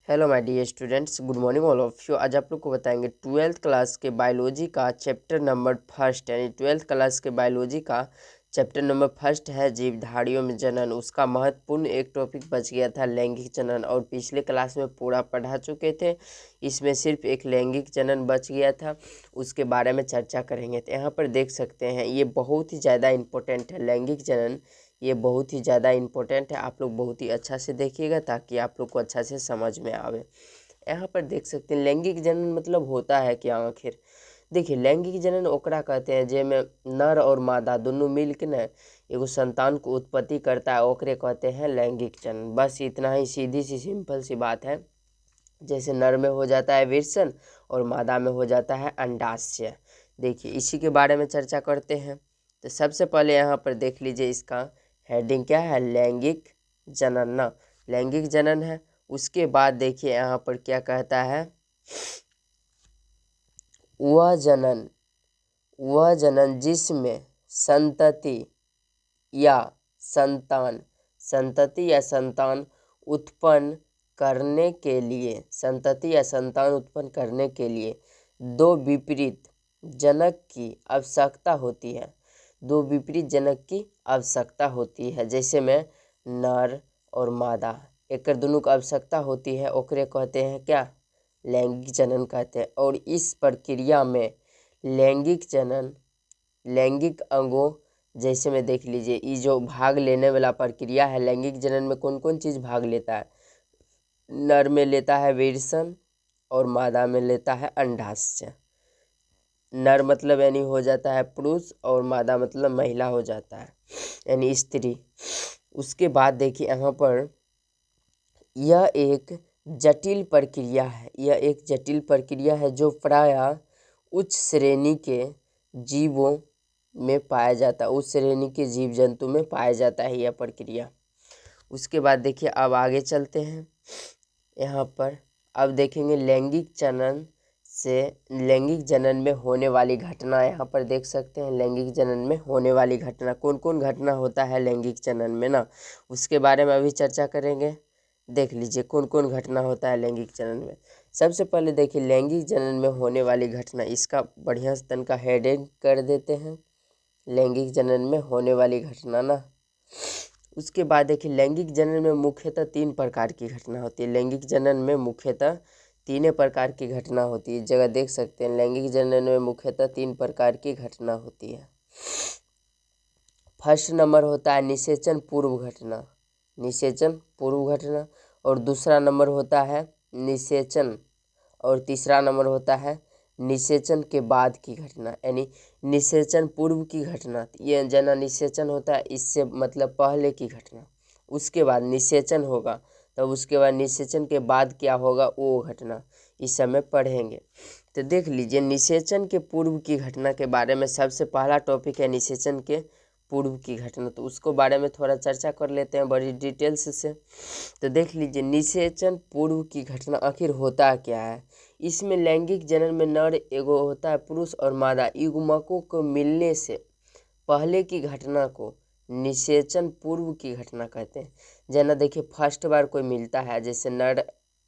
Hello my dear students, good morning all of you. आज आप लोग को बताएंगे 12th क्लास के बायोलॉजी का चैप्टर नंबर फर्स्ट, यानी 12th क्लास के बायोलॉजी का चैप्टर नंबर फर्स्ट है जीवधारियों में जनन। उसका महत्वपूर्ण एक टॉपिक बच गया था लैंगिक जनन, और पिछले क्लास में पूरा पढ़ा चुके थे। इसमें सिर्फ एक लैंगिक जनन बच गया था, उसके बारे में चर्चा करेंगे। तो यहाँ पर देख सकते हैं ये बहुत ही ज़्यादा इम्पोर्टेंट है लैंगिक जनन। ये बहुत ही ज़्यादा इम्पोर्टेंट है, आप लोग बहुत ही अच्छा से देखिएगा ताकि आप लोग को अच्छा से समझ में आवे। यहाँ पर देख सकते हैं लैंगिक जनन मतलब होता है क्या आखिर। देखिए, लैंगिक जनन ओकरा कहते हैं जेमे नर और मादा दोनों मिल के न एगो संतान को उत्पत्ति करता है, ओकरे कहते हैं लैंगिक जनन। बस इतना ही सीधी सी सिंपल सी बात है। जैसे नर में हो जाता है विरसन और मादा में हो जाता है अंडाशय। देखिए, इसी के बारे में चर्चा करते हैं। तो सबसे पहले यहाँ पर देख लीजिए, इसका हेडिंग क्या है, लैंगिक जनन ना, लैंगिक जनन है। उसके बाद देखिए यहाँ पर क्या कहता है, वह जनन जिसमें संतति या संतान उत्पन्न करने के लिए दो विपरीत जनक की आवश्यकता होती है। जैसे में नर और मादा, एक दोनों की आवश्यकता होती है, ओकरे कहते हैं क्या, लैंगिक जनन कहते हैं। और इस प्रक्रिया में लैंगिक अंगों, जैसे में देख लीजिए, ये जो भाग लेने वाला प्रक्रिया है लैंगिक जनन में, कौन कौन चीज़ भाग लेता है। नर में लेता है विरसन और मादा में लेता है अंडाशय। नर मतलब यानी हो जाता है पुरुष और मादा मतलब महिला हो जाता है, यानी स्त्री। उसके बाद देखिए यहाँ पर यह एक जटिल प्रक्रिया है जो प्रायः उच्च श्रेणी के जीवों में पाया जाता है, उस श्रेणी के जीव जंतु में पाया जाता है यह प्रक्रिया। उसके बाद देखिए अब आगे चलते हैं। यहाँ पर अब देखेंगे लैंगिक जनन में होने वाली घटना। यहाँ पर देख सकते हैं लैंगिक जनन में होने वाली घटना, कौन कौन घटना होता है लैंगिक जनन में ना, उसके बारे में अभी चर्चा करेंगे। देख लीजिए कौन कौन घटना होता है लैंगिक जनन में। सबसे पहले देखिए लैंगिक जनन में होने वाली घटना, इसका बढ़िया से तन का हेडिंग कर देते हैं, लैंगिक जनन में होने वाली घटना ना। उसके बाद देखिए लैंगिक जनन में मुख्यतः 3 प्रकार की घटना होती है। लैंगिक जनन में मुख्यतः 3 प्रकार की घटना होती है। इस जगह देख सकते हैं लैंगिक जनन में मुख्यतः 3 प्रकार की घटना होती है। फर्स्ट नंबर होता है निषेचन पूर्व घटना, और दूसरा नंबर होता है निषेचन, और तीसरा नंबर होता है निषेचन के बाद की घटना, यानी निषेचन पूर्व की घटना। ये जना निषेचन होता है, इससे मतलब पहले की घटना। उसके बाद निषेचन होगा, तब उसके बाद निषेचन के बाद क्या होगा वो घटना इस समय पढ़ेंगे। तो देख लीजिए निषेचन के पूर्व की घटना के बारे में सबसे पहला टॉपिक है निषेचन के पूर्व की घटना। तो उसको बारे में थोड़ा चर्चा कर लेते हैं बड़ी डिटेल्स से। तो देख लीजिए निषेचन पूर्व की घटना आखिर होता क्या है। इसमें लैंगिक जनन में नर एगो होता है पुरुष और मादा युग्मकों को मिलने से पहले की घटना को निषेचन पूर्व की घटना कहते हैं। जना देखिए फर्स्ट बार कोई मिलता है, जैसे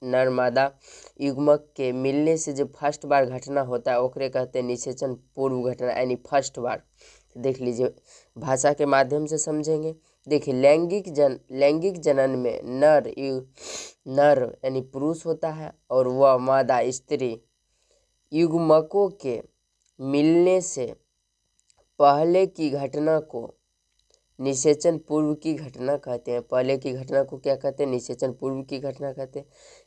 नर मादा युग्मक के मिलने से जो फर्स्ट बार घटना होता है ओकरे कहते हैं निषेचन पूर्व घटना, यानी फर्स्ट बार। देख लीजिए भाषा के माध्यम से समझेंगे। देखिए लैंगिक जनन में नर यानी पुरुष होता है और वह मादा स्त्री युग्मकों के मिलने से पहले की घटना को निषेचन पूर्व की घटना कहते हैं। पहले की घटना को क्या कहते हैं, निषेचन पूर्व की घटना कहते हैं।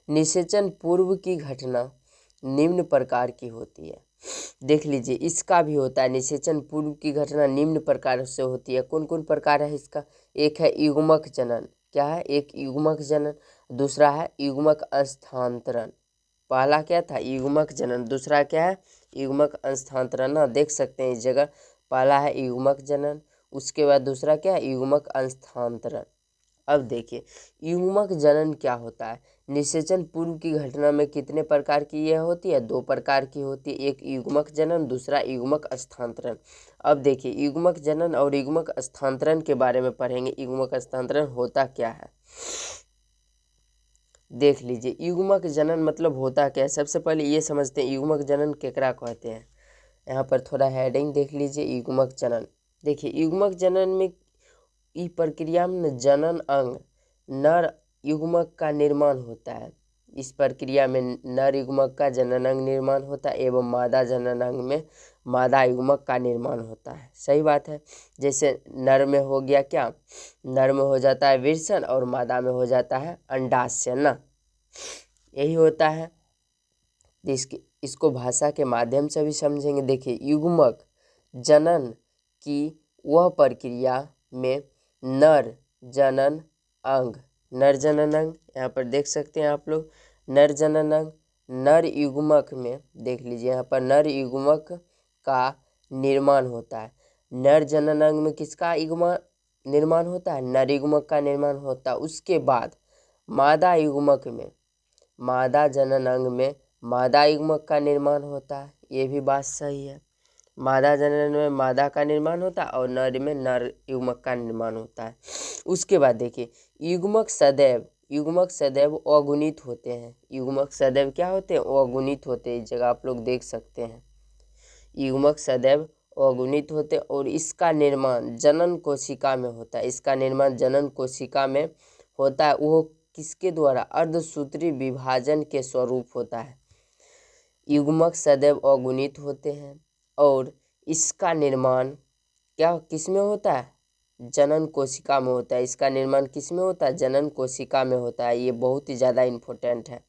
निषेचन पूर्व की घटना निम्न प्रकार की होती है। देख लीजिए इसका भी होता है, निषेचन पूर्व की घटना निम्न प्रकार से होती है। कौन कौन प्रकार है इसका, एक है युग्मक जनन, क्या है, एक युग्मक जनन, दूसरा है युग्मक स्थानांतरण। पहला क्या था युग्मक जनन, दूसरा क्या है युग्मक स्थानांतरण ना। देख सकते हैं इस जगह पहला है युग्मक जनन, उसके बाद दूसरा क्या है युग्मक स्थानांतरण। अब देखिए युग्मक जनन क्या होता है। निषेचन पूर्व की घटना में कितने प्रकार की यह होती है, 2 प्रकार की होती है, एक युग्मक जनन दूसरा युग्मक स्थानांतरण। अब देखिए युग्मक जनन और युग्मक स्थानांतरण के बारे में पढ़ेंगे। युग्मक स्थानांतरण होता क्या है। देख लीजिए युग्मक जनन मतलब होता क्या है। सबसे पहले ये समझते हैं युग्मक जनन केकरा कहते हैं। यहाँ पर थोड़ा हेडिंग देख लीजिए युग्मक जनन। देखिए युग्मक जनन में ई प्रक्रिया में जनन अंग नर युग्मक का निर्माण होता है। इस प्रक्रिया में नर युग्मक का जनन अंग निर्माण होता है एवं मादा जनन अंग में मादा युग्मक का निर्माण होता है। सही बात है। जैसे नर में हो गया क्या, नर में हो जाता है विरसन और मादा में हो जाता है अंडाशय ना, यही होता है। इसको भाषा के माध्यम से भी समझेंगे। देखिए युग्मक जनन की वह प्रक्रिया में नर जनन अंग, नर जनन अंग यहाँ पर देख सकते हैं आप लोग, नर जनन अंग नर युग्मक में देख लीजिए यहाँ पर नर युग्मक का निर्माण होता है। नर जनन अंग में किसका निर्माण होता है, नर युग्मक का निर्माण होता है। उसके बाद मादा युग्मक में, मादा जनन अंग में मादा युग्मक का निर्माण होता है। ये भी बात सही है। मादा जनन में मादा का निर्माण होता है और नर में नर युग्मक का निर्माण होता है। उसके बाद देखिए युग्मक सदैव अगुणित होते हैं। युग्मक सदैव क्या होते हैं, अगुणित होते हैं। इस जगह आप लोग देख सकते हैं युग्मक सदैव अगुणित होते और इसका निर्माण जनन कोशिका में होता है। इसका निर्माण जनन कोशिका में होता है। वो किसके द्वारा, अर्धसूत्री विभाजन के स्वरूप होता है। युग्मक सदैव अगुणित होते हैं और इसका निर्माण क्या किस में होता है, जनन कोशिका में होता है। इसका निर्माण किस में होता है, जनन कोशिका में होता है। ये बहुत ही ज़्यादा इम्पोर्टेंट है।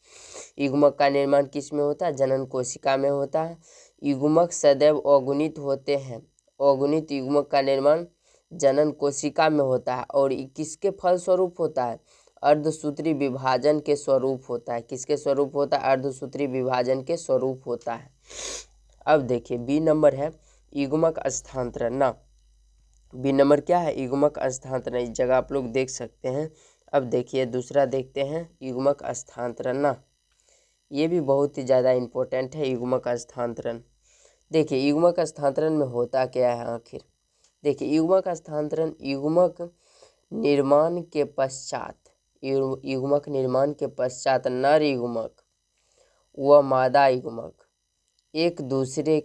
युग्मक का निर्माण किस में होता है, जनन कोशिका में होता है। युग्मक सदैव अगुणित होते हैं। अगुणित युग्मक का निर्माण जनन कोशिका में होता है और किसके फलस्वरूप होता है, अर्धसूत्री विभाजन के स्वरूप होता है। किसके स्वरूप होता है, अर्धसूत्री विभाजन के स्वरूप होता है। अब देखिए बी नंबर है युग्मक स्थानांतरण ना। बी नंबर क्या है, युग्मक स्थानांतरण। इस जगह आप लोग देख सकते हैं। अब देखिए दूसरा देखते हैं युग्मक स्थानांतरण ना। ये भी बहुत ही ज़्यादा इम्पोर्टेंट है युग्मक स्थानांतरण। देखिए युग्मक स्थानांतरण में होता क्या है आखिर। देखिए युग्मक स्थानांतरण युग्मक निर्माण के पश्चात, युग्मक निर्माण के पश्चात नर युग्मक व मादा युग्मक एक दूसरे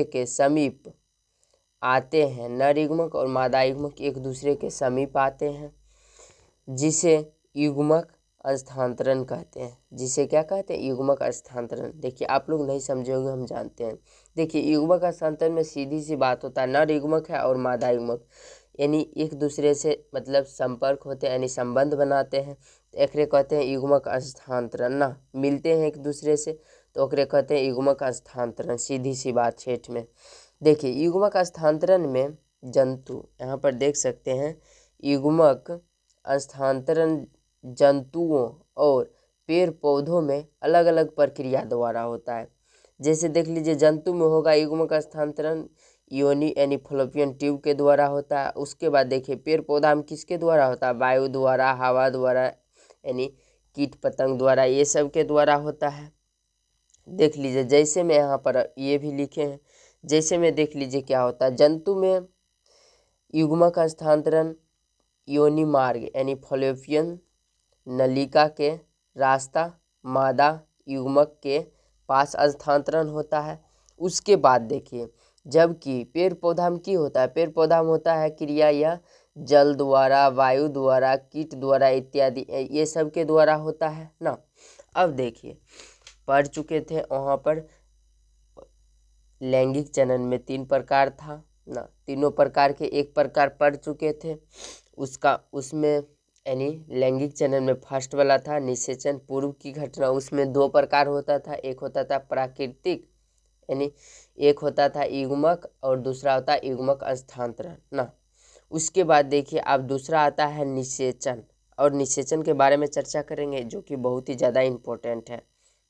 के समीप आते हैं। नर युग्मक और मादा युग्मक एक दूसरे के समीप आते हैं, जिसे युग्मक स्थानांतरण कहते हैं। जिसे क्या कहते हैं, युग्मक स्थानांतरण। देखिए आप लोग नहीं समझे होंगे, हम जानते हैं। देखिए युग्मक स्थानांतरण में सीधी सी बात होता है, नर युग्मक है और मादा युग्मक यानी एक दूसरे से मतलब संपर्क होते हैं, यानी संबंध बनाते हैं, एकरे कहते हैं युग्मक स्थानांतरण ना। मिलते हैं एक दूसरे से तो ओकरे कहते हैं युग्मक स्थानांतरण। सीधी सी बात छेठ में। देखिए युग्मक स्थानांतरण में जंतु, यहाँ पर देख सकते हैं युग्मक स्थानांतरण जंतुओं और पेड़ पौधों में अलग अलग प्रक्रिया द्वारा होता है। जैसे देख लीजिए जंतु में होगा युग्मक स्थानांतरण योनि यानी फलोपियन ट्यूब के द्वारा होता है। उसके बाद देखिए पेड़ पौधा में किसके द्वारा होता है, वायु द्वारा, हवा द्वारा यानी कीट पतंग द्वारा, ये सब के द्वारा होता है। देख लीजिए जैसे में यहाँ पर ये भी लिखे हैं, जैसे में देख लीजिए क्या होता है। जंतु में युग्मक स्थानांतरण योनि मार्ग यानी फलोपियन नलिका के रास्ता मादा युग्मक के पास स्थानांतरण होता है। उसके बाद देखिए जबकि पेड़ पौधा में की होता है, पेड़ पौधा में होता है क्रिया या जल द्वारा, वायु द्वारा, कीट द्वारा इत्यादि, ये सब के द्वारा होता है ना। अब देखिए पढ़ चुके थे वहाँ पर लैंगिक जनन में 3 प्रकार था ना, तीनों प्रकार के एक प्रकार पढ़ चुके थे। उसमें यानी लैंगिक जनन में फर्स्ट वाला था निषेचन पूर्व की घटना। उसमें 2 प्रकार होता था, एक होता था प्राकृतिक यानी एक होता था युग्मक और दूसरा होता है युग्मक स्थानांतरण ना। उसके बाद देखिए अब दूसरा आता है निषेचन, और निषेचन के बारे में चर्चा करेंगे जो कि बहुत ही ज़्यादा इम्पोर्टेंट है।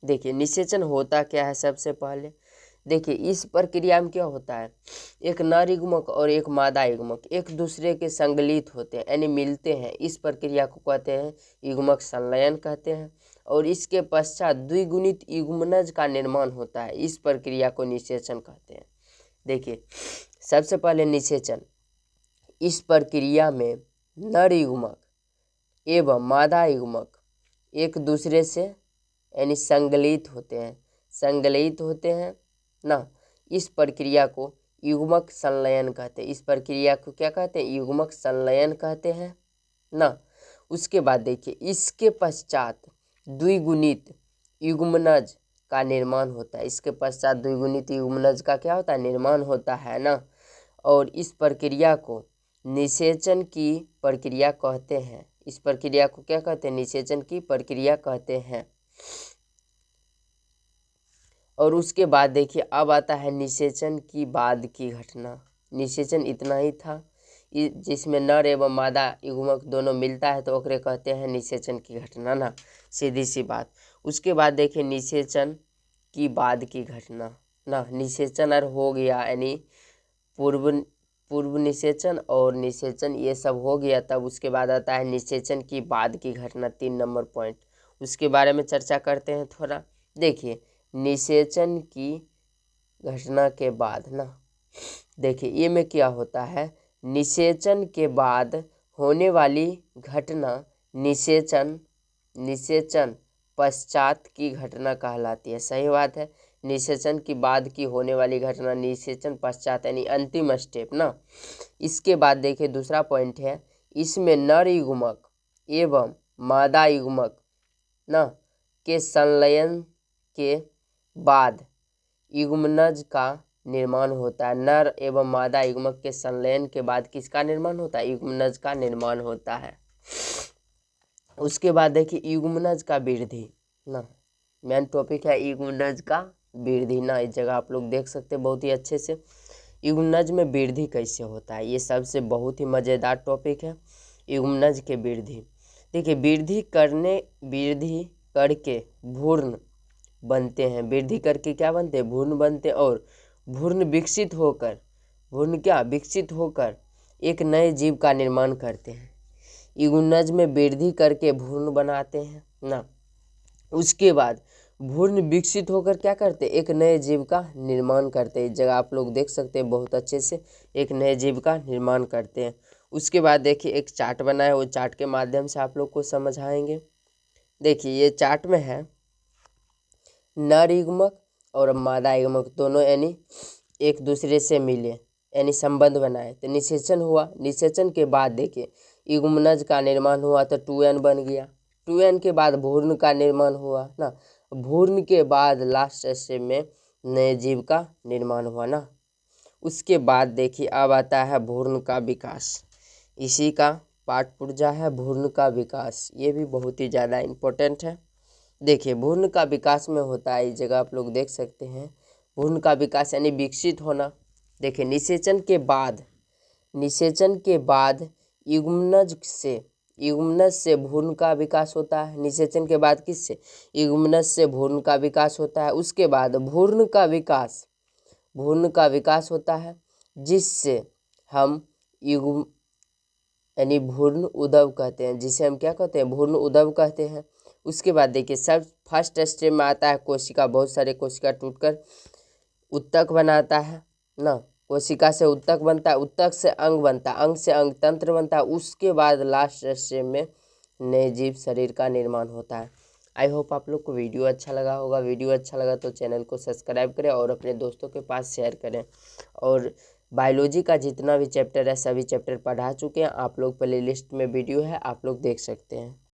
देखिए निषेचन होता क्या है। सबसे पहले देखिए इस प्रक्रिया में क्या होता है, एक नर युग्मक और एक मादा युग्मक एक दूसरे के संगलित होते हैं यानी मिलते हैं। इस प्रक्रिया को कहते हैं युग्मक संलयन कहते हैं और इसके पश्चात द्विगुणित युग्मनज का निर्माण होता है। इस प्रक्रिया को निषेचन कहते हैं। देखिए सबसे पहले निषेचन, इस प्रक्रिया में नर युग्मक एवं मादा युग्मक एक दूसरे से यानी संगलित होते हैं ना। इस प्रक्रिया को युग्मक संलयन कहते हैं। इस प्रक्रिया को क्या कहते हैं? युग्मक संलयन कहते हैं ना। उसके बाद देखिए, इसके पश्चात द्विगुणित युग्मनज का निर्माण होता है। इसके पश्चात द्विगुणित युग्मनज का क्या होता है? निर्माण होता है ना। और इस प्रक्रिया को निषेचन की प्रक्रिया कहते हैं। इस प्रक्रिया को क्या कहते हैं? निषेचन की प्रक्रिया कहते हैं। और उसके बाद देखिए, अब आता है निषेचन की बाद की घटना। निषेचन इतना ही था, जिसमें नर एवं मादा युग्मक दोनों मिलता है तो ओकरे कहते हैं निषेचन की घटना ना, सीधी सी बात। उसके बाद देखिए, निषेचन की बाद की घटना ना। निषेचन और हो गया, यानी पूर्व निषेचन और निषेचन ये सब हो गया, तब उसके बाद आता है निषेचन की बाद की घटना, 3 नंबर पॉइंट। उसके बारे में चर्चा करते हैं थोड़ा। देखिए, निषेचन की घटना के बाद ना, देखिए ये में क्या होता है? निषेचन के बाद होने वाली घटना निषेचन पश्चात की घटना कहलाती है। सही बात है, निषेचन की बाद की होने वाली घटना निषेचन पश्चात, यानी अंतिम स्टेप ना। इसके बाद देखिए, दूसरा पॉइंट है, इसमें नर युग्मक एवं मादा युग्मक ना के संलयन के बाद युग्मनज का निर्माण होता है। नर एवं मादा युग्मक के संलयन के बाद किसका निर्माण होता है? युग्मनज का निर्माण होता है। उसके बाद देखिए, युग्मनज का वृद्धि ना, मेन टॉपिक है युग्मनज का वृद्धि ना। इस जगह आप लोग देख सकते हैं बहुत ही अच्छे से युग्मनज में वृद्धि कैसे होता है। ये सबसे बहुत ही मज़ेदार टॉपिक है, युग्मनज के वृद्धि। देखिए, वृद्धि करके भ्रूण बनते हैं। वृद्धि करके क्या बनते हैं? भ्रूण बनते हैं। और भ्रूण विकसित होकर एक नए जीव का निर्माण करते हैं। युग्मनज में वृद्धि करके भ्रूण बनाते हैं ना। उसके बाद भ्रूण विकसित होकर क्या करते हैं? एक नए जीव का निर्माण करते हैं। इस जगह आप लोग देख सकते हैं बहुत अच्छे से, एक नए जीव का निर्माण करते हैं। उसके बाद देखिए, एक चार्ट बना है, वो चार्ट के माध्यम से आप लोग को समझाएंगे। देखिए, ये चार्ट में है नर युग्मक और मादा युग्मक दोनों यानी एक दूसरे से मिले, यानी संबंध बनाए, तो निषेचन हुआ। निषेचन के बाद देखिए, युग्मनज का निर्माण हुआ तो 2n बन गया। 2n के बाद भ्रूण का निर्माण हुआ ना। भ्रूण के बाद लास्ट स्टेज में नए जीव का निर्माण हुआ ना। उसके बाद देखिए, अब आता है भ्रूण का विकास। इसी का पाठ पुर्जा है भ्रूण का विकास। ये भी बहुत ही ज़्यादा इम्पोर्टेंट है। देखिए, भ्रूण का विकास में होता है, इस जगह आप लोग देख सकते हैं, भ्रूण का विकास यानी विकसित होना। देखिए, निषेचन के बाद युग्मनज से भ्रूण का विकास होता है। निषेचन के बाद किससे? युग्मनज से भ्रूण का विकास होता है। उसके बाद भ्रूण का विकास होता है, जिससे हम युग्म यानी भ्रूण उद्भव कहते हैं, जिसे हम क्या कहते हैं? भ्रूण उद्भव कहते हैं। उसके बाद देखिए, सब फर्स्ट स्टेज में आता है कोशिका। बहुत सारे कोशिका टूटकर उत्तक बनाता है ना। कोशिका से उत्तक बनता है, उत्तक से अंग बनता है, अंग से अंग तंत्र बनता है। उसके बाद लास्ट स्टेज में नए जीव शरीर का निर्माण होता है। आई होप आप लोग को वीडियो अच्छा लगा होगा। वीडियो अच्छा लगा तो चैनल को सब्सक्राइब करें और अपने दोस्तों के पास शेयर करें। और बायोलॉजी का जितना भी चैप्टर है, सभी चैप्टर पढ़ा चुके हैं आप लोग। प्ले लिस्ट में वीडियो है, आप लोग देख सकते हैं।